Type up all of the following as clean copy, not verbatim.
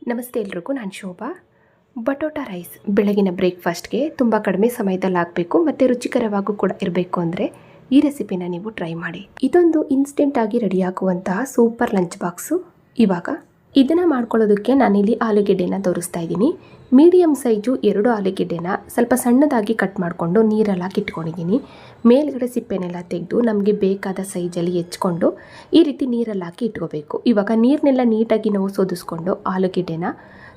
ನಮಸ್ತೆ ಎಲ್ರಿಗೂ, ನಾನು ಶೋಭಾ. ಬಟೋಟಾ ರೈಸ್ ಬೆಳಗಿನ ಬ್ರೇಕ್ಫಾಸ್ಟ್ಗೆ ತುಂಬ ಕಡಿಮೆ ಸಮಯದಲ್ಲಿ ಆಗಬೇಕು ಮತ್ತು ರುಚಿಕರವಾಗೂ ಕೂಡ ಇರಬೇಕು ಅಂದರೆ ಈ ರೆಸಿಪಿನ ನೀವು ಟ್ರೈ ಮಾಡಿ. ಇದೊಂದು ಇನ್ಸ್ಟೆಂಟಾಗಿ ರೆಡಿಯಾಗುವಂತಹ ಸೂಪರ್ ಲಂಚ್ ಬಾಕ್ಸು. ಇವಾಗ ಇದನ್ನು ಮಾಡ್ಕೊಳ್ಳೋದಕ್ಕೆ ನಾನಿಲ್ಲಿ ಆಲೂಗೆಡ್ಡೆನ ತೋರಿಸ್ತಾ ಇದ್ದೀನಿ. ಮೀಡಿಯಮ್ ಸೈಜು 2 ಆಲೂಗೆಡ್ಡೆನ ಸ್ವಲ್ಪ ಸಣ್ಣದಾಗಿ ಕಟ್ ಮಾಡಿಕೊಂಡು ನೀರೆಲ್ಲ ಇಟ್ಕೊಂಡಿದ್ದೀನಿ. ಮೇಲ್ಗಡೆ ಸಿಪ್ಪೆನೆಲ್ಲ ತೆಗೆದು ನಮಗೆ ಬೇಕಾದ ಸೈಜಲ್ಲಿ ಹೆಚ್ಕೊಂಡು ಈ ರೀತಿ ನೀರಲ್ಲಿ ಹಾಕಿ ಇಟ್ಕೋಬೇಕು. ಇವಾಗ ನೀರನ್ನೆಲ್ಲ ನೀಟಾಗಿ ನಾವು ಸೋದಿಸ್ಕೊಂಡು ಆಲೂಗೆಡ್ಡೆನ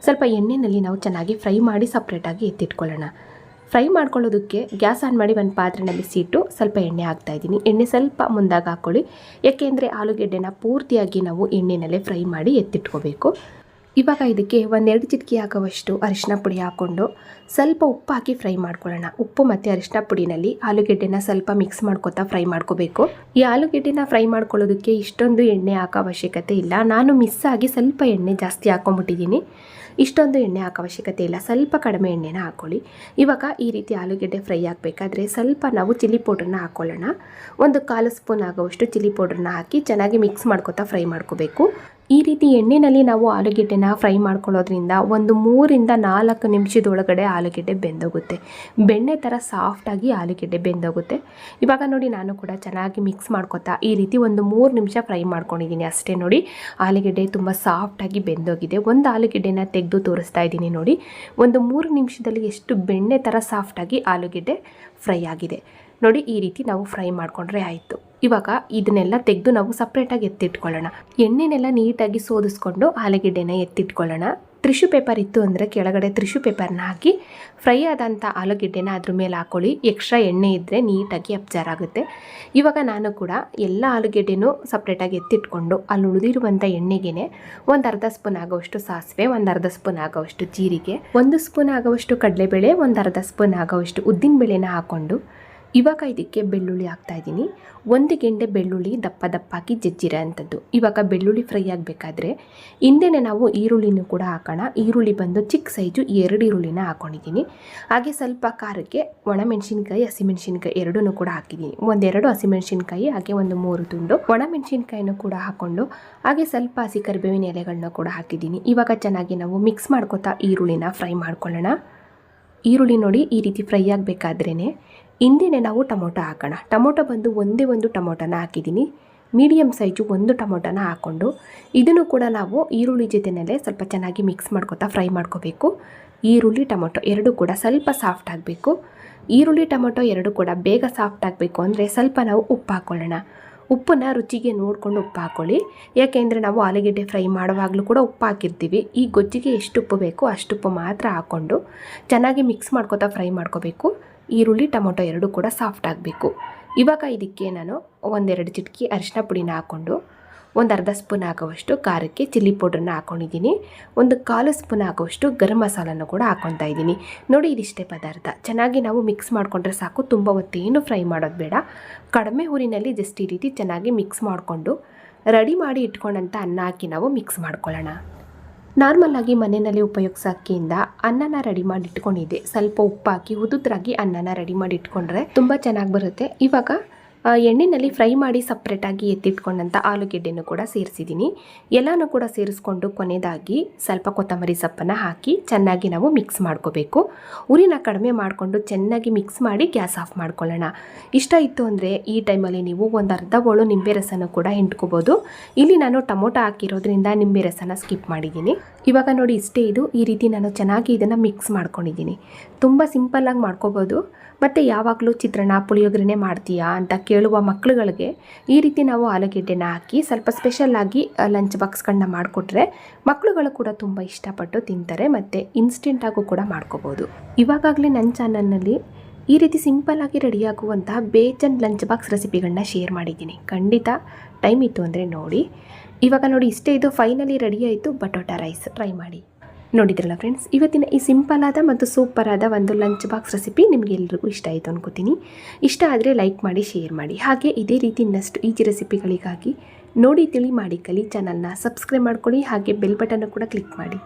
ಸ್ವಲ್ಪ ಎಣ್ಣೆಯಲ್ಲಿ ನಾವು ಚೆನ್ನಾಗಿ ಫ್ರೈ ಮಾಡಿ ಸಪ್ರೇಟಾಗಿ ಎತ್ತಿಟ್ಕೊಳ್ಳೋಣ. ಫ್ರೈ ಮಾಡ್ಕೊಳ್ಳೋದಕ್ಕೆ ಗ್ಯಾಸ್ ಆನ್ ಮಾಡಿ ಒಂದು ಪಾತ್ರೆನ ಬಿಸಿಟ್ಟು ಸ್ವಲ್ಪ ಎಣ್ಣೆ ಹಾಕ್ತಾಯಿದ್ದೀನಿ. ಎಣ್ಣೆ ಸ್ವಲ್ಪ ಮುಂದಾಗಿ ಹಾಕ್ಕೊಳ್ಳಿ, ಯಾಕೆಂದರೆ ಆಲೂಗೆಡ್ಡೆನ ಪೂರ್ತಿಯಾಗಿ ನಾವು ಎಣ್ಣೆನಲ್ಲೇ ಫ್ರೈ ಮಾಡಿ ಎತ್ತಿಟ್ಕೋಬೇಕು. ಇವಾಗ ಇದಕ್ಕೆ 1-2 ಚಿಟಿಕೆ ಆಗುವಷ್ಟು ಅರಿಶಿನ ಪುಡಿ ಹಾಕ್ಕೊಂಡು ಸ್ವಲ್ಪ ಉಪ್ಪು ಹಾಕಿ ಫ್ರೈ ಮಾಡ್ಕೊಳ್ಳೋಣ. ಉಪ್ಪು ಮತ್ತು ಅರಿಶಿನ ಪುಡಿನಲ್ಲಿ ಆಲೂಗೆಡ್ಡೆನ ಸ್ವಲ್ಪ ಮಿಕ್ಸ್ ಮಾಡ್ಕೊತಾ ಫ್ರೈ ಮಾಡ್ಕೋಬೇಕು. ಈ ಆಲೂಗೆಡ್ಡೆನ ಫ್ರೈ ಮಾಡ್ಕೊಳ್ಳೋದಕ್ಕೆ ಇಷ್ಟೊಂದು ಎಣ್ಣೆ ಹಾಕೋ ಅವಶ್ಯಕತೆ ಇಲ್ಲ. ನಾನು ಮಿಸ್ ಆಗಿ ಸ್ವಲ್ಪ ಎಣ್ಣೆ ಜಾಸ್ತಿ ಹಾಕ್ಕೊಂಬಿಟ್ಟಿದ್ದೀನಿ. ಇಷ್ಟೊಂದು ಎಣ್ಣೆ ಹಾಕೋ ಅವಶ್ಯಕತೆ ಇಲ್ಲ, ಸ್ವಲ್ಪ ಕಡಿಮೆ ಎಣ್ಣೆನ ಹಾಕ್ಕೊಳ್ಳಿ. ಇವಾಗ ಈ ರೀತಿ ಆಲೂಗೆಡ್ಡೆ ಫ್ರೈ ಆಗಬೇಕಾದ್ರೆ ಸ್ವಲ್ಪ ನಾವು ಚಿಲ್ಲಿ ಪೌಡ್ರನ್ನ ಹಾಕ್ಕೊಳ್ಳೋಣ. 1/4 ಸ್ಪೂನ್ ಆಗುವಷ್ಟು ಚಿಲ್ಲಿ ಪೌಡ್ರನ್ನ ಹಾಕಿ ಚೆನ್ನಾಗಿ ಮಿಕ್ಸ್ ಮಾಡ್ಕೊತಾ ಫ್ರೈ ಮಾಡ್ಕೋಬೇಕು. ಈ ರೀತಿ ಎಣ್ಣೆಯಲ್ಲಿ ನಾವು ಆಲೂಗೆಡ್ಡೆನ ಫ್ರೈ ಮಾಡ್ಕೊಳ್ಳೋದ್ರಿಂದ 3-4 ನಿಮಿಷದೊಳಗಡೆ ಆಲೂಗೆಡ್ಡೆ ಬೆಂದೋಗುತ್ತೆ. ಬೆಣ್ಣೆ ಥರ ಸಾಫ್ಟಾಗಿ ಆಲೂಗೆಡ್ಡೆ ಬೆಂದೋಗುತ್ತೆ. ಇವಾಗ ನೋಡಿ, ನಾನು ಕೂಡ ಚೆನ್ನಾಗಿ ಮಿಕ್ಸ್ ಮಾಡ್ಕೊತಾ ಈ ರೀತಿ 3 ನಿಮಿಷ ಫ್ರೈ ಮಾಡ್ಕೊಂಡಿದ್ದೀನಿ ಅಷ್ಟೇ. ನೋಡಿ, ಆಲೂಗೆಡ್ಡೆ ತುಂಬ ಸಾಫ್ಟಾಗಿ ಬೆಂದೋಗಿದೆ. ಒಂದು ಆಲೂಗೆಡ್ಡೆನ ತೆಗೆದು ತೋರಿಸ್ತಾ ಇದ್ದೀನಿ ನೋಡಿ. 3 ನಿಮಿಷದಲ್ಲಿ ಎಷ್ಟು ಬೆಣ್ಣೆ ಥರ ಸಾಫ್ಟಾಗಿ ಆಲೂಗೆಡ್ಡೆ ಫ್ರೈ ಆಗಿದೆ ನೋಡಿ. ಈ ರೀತಿ ನಾವು ಫ್ರೈ ಮಾಡಿಕೊಂಡ್ರೆ ಆಯಿತು. ಇವಾಗ ಇದನ್ನೆಲ್ಲ ತೆಗೆದು ನಾವು ಸಪ್ರೇಟಾಗಿ ಎತ್ತಿಟ್ಕೊಳ್ಳೋಣ. ಎಣ್ಣೆನೆಲ್ಲ ನೀಟಾಗಿ ಸೋದಿಸ್ಕೊಂಡು ಆಲೂಗೆಡ್ಡೆನ ಎತ್ತಿಟ್ಕೊಳ್ಳೋಣ. ಟಿಶ್ಯೂ ಪೇಪರ್ ಇತ್ತು ಅಂದರೆ ಕೆಳಗಡೆ ಟಿಶ್ಯೂ ಪೇಪರ್ನ ಹಾಕಿ ಫ್ರೈ ಆದಂಥ ಆಲೂಗೆಡ್ಡೆನ ಅದ್ರ ಮೇಲೆ ಹಾಕ್ಕೊಳ್ಳಿ. ಎಕ್ಸ್ಟ್ರಾ ಎಣ್ಣೆ ಇದ್ದರೆ ನೀಟಾಗಿ ಅಬ್ಸರ್ವ್ ಆಗುತ್ತೆ. ಇವಾಗ ನಾನು ಕೂಡ ಎಲ್ಲ ಆಲೂಗೆಡ್ಡೆನೂ ಸಪ್ರೇಟಾಗಿ ಎತ್ತಿಟ್ಕೊಂಡು ಅಲ್ಲಿ ಉಳಿದಿರುವಂಥ ಎಣ್ಣೆಗೆ 1/2 ಸ್ಪೂನ್ ಆಗೋವಷ್ಟು ಸಾಸಿವೆ, 1/2 ಸ್ಪೂನ್ ಆಗೋವಷ್ಟು ಜೀರಿಗೆ, 1 ಸ್ಪೂನ್ ಆಗೋವಷ್ಟು ಕಡಲೆಬೇಳೆ, 1/2 ಸ್ಪೂನ್ ಆಗೋವಷ್ಟು ಉದ್ದಿನಬೇಳೆನ ಹಾಕ್ಕೊಂಡು ಇವಾಗ ಇದಕ್ಕೆ ಬೆಳ್ಳುಳ್ಳಿ ಹಾಕ್ತಾಯಿದ್ದೀನಿ. 1 ಗೆಂಡೆ ಬೆಳ್ಳುಳ್ಳಿ ದಪ್ಪ ದಪ್ಪಾಗಿ ಜಜ್ಜಿರೋ ಅಂಥದ್ದು. ಇವಾಗ ಬೆಳ್ಳುಳ್ಳಿ ಫ್ರೈ ಆಗಬೇಕಾದ್ರೆ ಹಿಂದೆನೇ ನಾವು ಈರುಳ್ಳಿನೂ ಕೂಡ ಹಾಕೋಣ. ಈರುಳ್ಳಿ ಬಂದು ಚಿಕ್ಕ ಸೈಜು 2 ಈರುಳ್ಳಿನ ಹಾಕ್ಕೊಂಡಿದ್ದೀನಿ. ಹಾಗೆ ಸ್ವಲ್ಪ ಖಾರಕ್ಕೆ ಒಣಮೆಣಸಿನ್ಕಾಯಿ, ಹಸಿಮೆಣಸಿನ್ಕಾಯಿ ಎರಡೂ ಕೂಡ ಹಾಕಿದ್ದೀನಿ. 1-2 ಹಸಿಮೆಣಸಿನ್ಕಾಯಿ, ಹಾಗೆ 1-3 ತುಂಡು ಒಣಮೆಣಸಿನ್ಕಾಯಿನೂ ಕೂಡ ಹಾಕ್ಕೊಂಡು ಹಾಗೆ ಸ್ವಲ್ಪ ಹಸಿ ಕರಿಬೇವಿನ ಎಲೆಗಳನ್ನ ಕೂಡ ಹಾಕಿದ್ದೀನಿ. ಇವಾಗ ಚೆನ್ನಾಗಿ ನಾವು ಮಿಕ್ಸ್ ಮಾಡ್ಕೊತಾ ಈರುಳ್ಳಿನ ಫ್ರೈ ಮಾಡ್ಕೊಳ್ಳೋಣ. ಈರುಳ್ಳಿ ನೋಡಿ, ಈ ರೀತಿ ಫ್ರೈ ಆಗಬೇಕಾದ್ರೇ ಹಿಂದೆನೇ ನಾವು ಟೊಮೊಟೊ ಹಾಕೋಣ. ಟೊಮೊಟೊ ಬಂದು ಒಂದು ಟೊಮೊಟೊನ ಹಾಕಿದ್ದೀನಿ. ಮೀಡಿಯಮ್ ಸೈಜು 1 ಟೊಮೊಟೊನ ಹಾಕ್ಕೊಂಡು ಇದನ್ನು ಕೂಡ ನಾವು ಈರುಳ್ಳಿ ಜೊತೆಯಲ್ಲೇ ಸ್ವಲ್ಪ ಚೆನ್ನಾಗಿ ಮಿಕ್ಸ್ ಮಾಡ್ಕೊತಾ ಫ್ರೈ ಮಾಡ್ಕೋಬೇಕು. ಈರುಳ್ಳಿ ಟೊಮೊಟೊ ಎರಡೂ ಕೂಡ ಸ್ವಲ್ಪ ಸಾಫ್ಟ್ ಆಗಬೇಕು. ಈರುಳ್ಳಿ ಟೊಮೊಟೊ ಎರಡೂ ಕೂಡ ಬೇಗ ಸಾಫ್ಟ್ ಆಗಬೇಕು ಅಂದರೆ ಸ್ವಲ್ಪ ನಾವು ಉಪ್ಪು ಹಾಕ್ಕೊಳ್ಳೋಣ. ಉಪ್ಪನ್ನ ರುಚಿಗೆ ನೋಡಿಕೊಂಡು ಉಪ್ಪು ಹಾಕ್ಕೊಳ್ಳಿ, ಯಾಕೆಂದರೆ ನಾವು ಆಲೂಗೆಡ್ಡೆ ಫ್ರೈ ಮಾಡುವಾಗಲೂ ಕೂಡ ಉಪ್ಪು ಹಾಕಿರ್ತೀವಿ. ಈ ಗೊಜ್ಜಿಗೆ ಎಷ್ಟು ಉಪ್ಪು ಬೇಕೋ ಅಷ್ಟು ಉಪ್ಪು ಮಾತ್ರ ಹಾಕ್ಕೊಂಡು ಚೆನ್ನಾಗಿ ಮಿಕ್ಸ್ ಮಾಡ್ಕೊತಾ ಫ್ರೈ ಮಾಡ್ಕೋಬೇಕು. ಈರುಳ್ಳಿ ಟೊಮೊಟೊ ಎರಡೂ ಕೂಡ ಸಾಫ್ಟ್ ಆಗಬೇಕು. ಇವಾಗ ಇದಕ್ಕೆ ನಾನು 1-2 ಚಿಟಿಕೆ ಅರಿಶಿನ ಪುಡಿನ ಹಾಕ್ಕೊಂಡು 1/2 ಸ್ಪೂನ್ ಆಗುವಷ್ಟು ಖಾರಕ್ಕೆ ಚಿಲ್ಲಿ ಪೌಡ್ರನ್ನ ಹಾಕ್ಕೊಂಡಿದ್ದೀನಿ. 1/4 ಸ್ಪೂನ್ ಆಗುವಷ್ಟು ಗರಂ ಮಸಾಲನ್ನು ಕೂಡ ಹಾಕ್ಕೊತಾ ಇದ್ದೀನಿ. ನೋಡಿ, ಇದಿಷ್ಟೇ ಪದಾರ್ಥ. ಚೆನ್ನಾಗಿ ನಾವು ಮಿಕ್ಸ್ ಮಾಡಿಕೊಂಡ್ರೆ ಸಾಕು. ತುಂಬ ಹೊತ್ತೇನು ಫ್ರೈ ಮಾಡೋದು ಬೇಡ. ಕಡಿಮೆ ಊರಿನಲ್ಲಿ ಜಸ್ಟ್ ಈ ರೀತಿ ಚೆನ್ನಾಗಿ ಮಿಕ್ಸ್ ಮಾಡಿಕೊಂಡು ರೆಡಿ ಮಾಡಿ ಇಟ್ಕೊಂಡಂಥ ಅನ್ನ ಹಾಕಿ ನಾವು ಮಿಕ್ಸ್ ಮಾಡ್ಕೊಳ್ಳೋಣ. ನಾರ್ಮಲಾಗಿ ಮನೆಯಲ್ಲಿ ಉಪಯೋಗಿಸೋ ಅಕ್ಕಿಯಿಂದ ಅನ್ನನ ರೆಡಿ ಮಾಡಿ ಇಟ್ಕೊಂಡಿದ್ದೆ. ಸ್ವಲ್ಪ ಉಪ್ಪು ಹಾಕಿ ಉದುದ್ರಾಗಿ ಅನ್ನನ ರೆಡಿ ಮಾಡಿ ಇಟ್ಕೊಂಡ್ರೆ ತುಂಬ ಚೆನ್ನಾಗಿ ಬರುತ್ತೆ. ಇವಾಗ ಎಣ್ಣೆಯಲ್ಲಿ ಫ್ರೈ ಮಾಡಿ ಸಪ್ರೇಟಾಗಿ ಎತ್ತಿಟ್ಕೊಂಡಂಥ ಆಲೂಗೆಡ್ಡೆನೂ ಕೂಡ ಸೇರಿಸಿದ್ದೀನಿ. ಎಲ್ಲನೂ ಕೂಡ ಸೇರಿಸ್ಕೊಂಡು ಕೊನೆಯದಾಗಿ ಸ್ವಲ್ಪ ಕೊತ್ತಂಬರಿ ಸೊಪ್ಪನ್ನು ಹಾಕಿ ಚೆನ್ನಾಗಿ ನಾವು ಮಿಕ್ಸ್ ಮಾಡ್ಕೋಬೇಕು. ಉರಿನ ಕಡಿಮೆ ಮಾಡಿಕೊಂಡು ಚೆನ್ನಾಗಿ ಮಿಕ್ಸ್ ಮಾಡಿ ಗ್ಯಾಸ್ ಆಫ್ ಮಾಡ್ಕೊಳ್ಳೋಣ. ಇಷ್ಟ ಇತ್ತು ಅಂದರೆ ಈ ಟೈಮಲ್ಲಿ ನೀವು 1/2 ಬೋಳು ನಿಂಬೆ ರಸನೂ ಕೂಡ ಹಿಂಡ್ಕೋಬೋದು. ಇಲ್ಲಿ ನಾನು ಟೊಮೊಟೊ ಹಾಕಿರೋದ್ರಿಂದ ನಿಂಬೆ ರಸನ ಸ್ಕಿಪ್ ಮಾಡಿದ್ದೀನಿ. ಇವಾಗ ನೋಡಿ, ಇಷ್ಟೇ ಇದು. ಈ ರೀತಿ ನಾನು ಚೆನ್ನಾಗಿ ಇದನ್ನು ಮಿಕ್ಸ್ ಮಾಡ್ಕೊಂಡಿದ್ದೀನಿ. ತುಂಬ ಸಿಂಪಲ್ಲಾಗಿ ಮಾಡ್ಕೋಬೋದು. ಮತ್ತು ಯಾವಾಗಲೂ ಚಿತ್ರಾನ್ನ, ಪುಳಿಯೋಗರೆ ಮಾಡ್ತೀಯಾ ಅಂತ ಕೇಳುವ ಮಕ್ಕಳುಗಳಿಗೆ ಈ ರೀತಿ ನಾವು ಆಲೂಗೆಡ್ಡೆನ ಹಾಕಿ ಸ್ವಲ್ಪ ಸ್ಪೆಷಲ್ಲಾಗಿ ಲಂಚ್ ಬಾಕ್ಸ್ಗಳನ್ನ ಮಾಡಿಕೊಟ್ರೆ ಮಕ್ಕಳುಗಳು ಕೂಡ ತುಂಬ ಇಷ್ಟಪಟ್ಟು ತಿಂತಾರೆ ಮತ್ತು ಇನ್ಸ್ಟೆಂಟಾಗೂ ಕೂಡ ಮಾಡ್ಕೋಬೋದು. ಇವಾಗಲೇ ನನ್ನ ಚಾನಲ್ನಲ್ಲಿ ಈ ರೀತಿ ಸಿಂಪಲ್ಲಾಗಿ ರೆಡಿಯಾಗುವಂತಹ ಬೇಜನ್ ಲಂಚ್ ಬಾಕ್ಸ್ ರೆಸಿಪಿಗಳನ್ನ ಶೇರ್ ಮಾಡಿದ್ದೀನಿ. ಖಂಡಿತ ಟೈಮ್ ಇತ್ತು ಅಂದರೆ ನೋಡಿ. ಇವಾಗ ನೋಡಿ, ಇಷ್ಟೇ ಇದು. ಫೈನಲಿ ರೆಡಿ ಆಯಿತು ಬಟೋಟಾ ರೈಸ್. ಟ್ರೈ ಮಾಡಿ. ನೋಡಿದ್ರಲ್ಲ ಫ್ರೆಂಡ್ಸ್, ಇವತ್ತಿನ ಈ ಸಿಂಪಲ್ ಆದ ಮತ್ತು ಸೂಪರ್ ಆದ ಒಂದು ಲಂಚ್ ಬಾಕ್ಸ್ ರೆಸಿಪಿ ನಿಮಗೆ ಎಲ್ರಿಗೂ ಇಷ್ಟ ಆಯಿತು ಅನ್ಕೋತೀನಿ. ಇಷ್ಟ ಆದರೆ ಲೈಕ್ ಮಾಡಿ, ಶೇರ್ ಮಾಡಿ. ಹಾಗೆ ಇದೇ ರೀತಿ ಇನ್ನಷ್ಟು ಈಜಿ ರೆಸಿಪಿಗಳಿಗಾಗಿ ನೋಡಿ ತಿಳಿ ಮಾಡಿ ಕಲಿ ಚಾನಲ್ನ ಸಬ್ಸ್ಕ್ರೈಬ್ ಮಾಡ್ಕೊಳ್ಳಿ. ಹಾಗೆ ಬೆಲ್ ಬಟನ್ನು ಕೂಡ ಕ್ಲಿಕ್ ಮಾಡಿ.